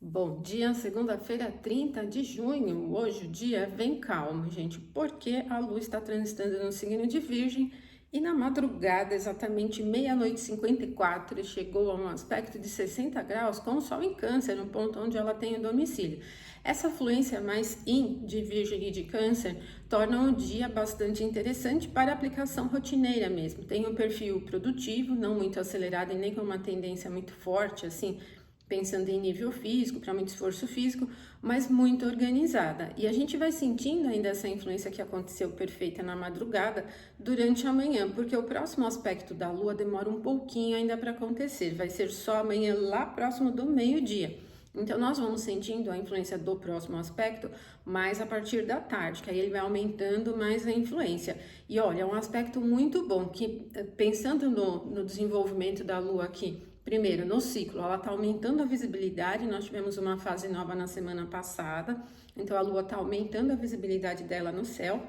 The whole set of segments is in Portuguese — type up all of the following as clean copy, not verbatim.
Bom dia, segunda-feira, 30 de junho. Hoje o dia vem calmo, gente, porque a Lua está transitando no signo de Virgem e na madrugada, exatamente meia-noite e 54, chegou a um aspecto de 60 graus com o Sol em Câncer, no ponto onde ela tem o domicílio. Essa fluência mais yin de Virgem e de Câncer torna o dia bastante interessante para aplicação rotineira mesmo. Tem um perfil produtivo, não muito acelerado e nem com uma tendência muito forte, assim, pensando em nível físico, para muito esforço físico, mas muito organizada. E a gente vai sentindo ainda essa influência que aconteceu perfeita na madrugada durante a manhã, porque o próximo aspecto da Lua demora um pouquinho ainda para acontecer, vai ser só amanhã lá próximo do meio-dia. Então, nós vamos sentindo a influência do próximo aspecto mais a partir da tarde, que aí ele vai aumentando mais a influência. E olha, é um aspecto muito bom, que pensando no desenvolvimento da Lua aqui, primeiro, no ciclo, ela está aumentando a visibilidade, nós tivemos uma fase nova na semana passada, então a Lua está aumentando a visibilidade dela no céu,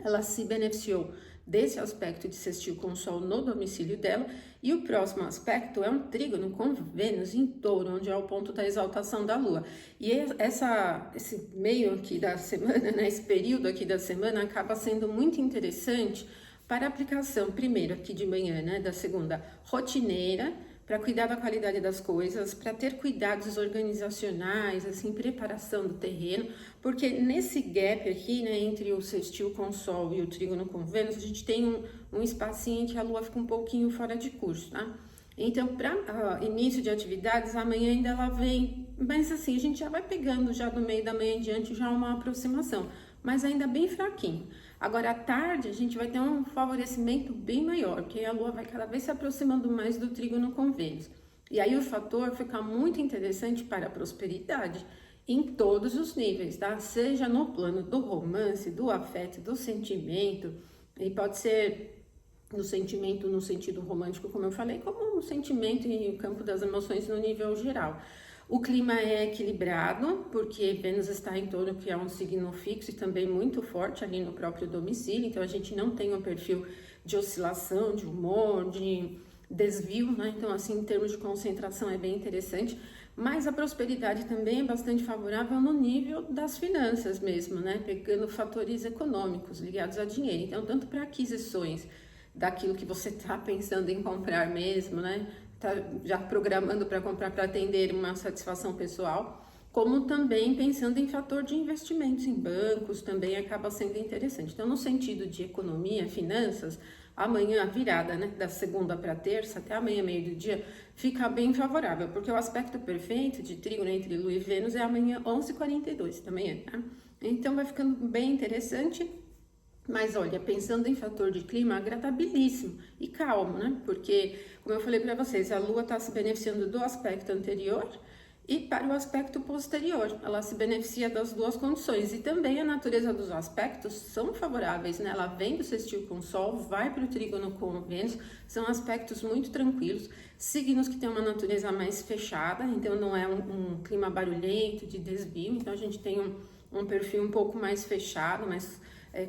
ela se beneficiou desse aspecto de sextil com o Sol no domicílio dela, e o próximo aspecto é um trígono com Vênus em Touro, onde é o ponto da exaltação da Lua. E esse meio aqui da semana, né, esse período aqui da semana, acaba sendo muito interessante para aplicação, primeiro aqui de manhã, né, da segunda, rotineira, para cuidar da qualidade das coisas, para ter cuidados organizacionais, assim, preparação do terreno, porque nesse gap aqui, né, entre o sextil com o Sol e o trígono com Vênus, a gente tem um espacinho em que a Lua fica um pouquinho fora de curso, tá? Então, para início de atividades, amanhã ainda ela vem, mas assim, a gente já vai pegando já do meio da manhã em diante já uma aproximação, mas ainda bem fraquinho. Agora, à tarde, a gente vai ter um favorecimento bem maior, porque a Lua vai cada vez se aproximando mais do trígono com Vênus. E aí o fator fica muito interessante para a prosperidade em todos os níveis, tá? Seja no plano do romance, do afeto, do sentimento, e pode ser no sentimento no sentido romântico, como eu falei, como no sentimento e o campo das emoções no nível geral. O clima é equilibrado, porque Vênus está em Touro, que é um signo fixo e também muito forte ali no próprio domicílio, então a gente não tem um perfil de oscilação, de humor, de desvio, né? Então, assim, em termos de concentração é bem interessante, mas a prosperidade também é bastante favorável no nível das finanças mesmo, né? Pegando fatores econômicos ligados a dinheiro. Então, tanto para aquisições daquilo que você está pensando em comprar mesmo, né? Tá já programando para comprar para atender uma satisfação pessoal, como também pensando em fator de investimentos em bancos, também acaba sendo interessante. Então, no sentido de economia, finanças, amanhã a virada, né, da segunda para terça, até amanhã, meio do dia, fica bem favorável, porque o aspecto perfeito de trígono entre Lua e Vênus é amanhã 11h42 da manhã, tá? Então, vai ficando bem interessante. Mas olha, pensando em fator de clima, agradabilíssimo e calmo, né? Porque, como eu falei para vocês, a Lua está se beneficiando do aspecto anterior e para o aspecto posterior. Ela se beneficia das duas condições e também a natureza dos aspectos são favoráveis, né? Ela vem do sextil com o Sol, vai para o trígono com Vênus, são aspectos muito tranquilos, signos que têm uma natureza mais fechada, então não é um clima barulhento, de desvio, então a gente tem um perfil um pouco mais fechado, mais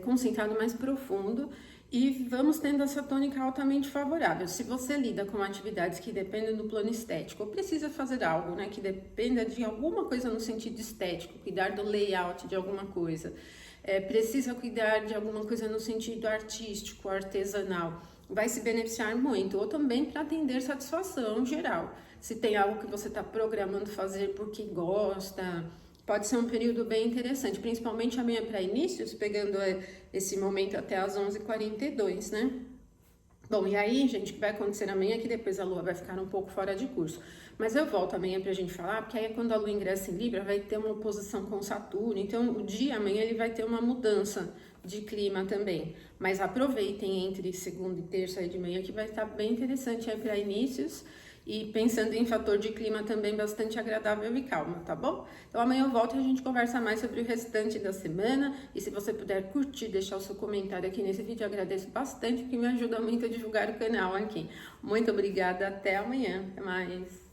concentrado, mais profundo, e vamos tendo essa tônica altamente favorável. Se você lida com atividades que dependem do plano estético, ou precisa fazer algo, né, que dependa de alguma coisa no sentido estético, cuidar do layout de alguma coisa, precisa cuidar de alguma coisa no sentido artístico, artesanal, vai se beneficiar muito, ou também para atender satisfação geral. Se tem algo que você está programando fazer porque gosta, pode ser um período bem interessante, principalmente amanhã para inícios, pegando esse momento até as 11h42, né? Bom, e aí, gente, o que vai acontecer amanhã é que depois a Lua vai ficar um pouco fora de curso. Mas eu volto amanhã pra gente falar, porque aí quando a Lua ingressa em Libra, vai ter uma oposição com Saturno. Então, o dia amanhã ele vai ter uma mudança de clima também. Mas aproveitem entre segunda e terça aí de manhã, que vai estar bem interessante aí para inícios. E pensando em fator de clima também bastante agradável e calmo, tá bom? Então amanhã eu volto e a gente conversa mais sobre o restante da semana. E se você puder curtir, deixar o seu comentário aqui nesse vídeo, eu agradeço bastante, porque me ajuda muito a divulgar o canal aqui. Muito obrigada, até amanhã, até mais.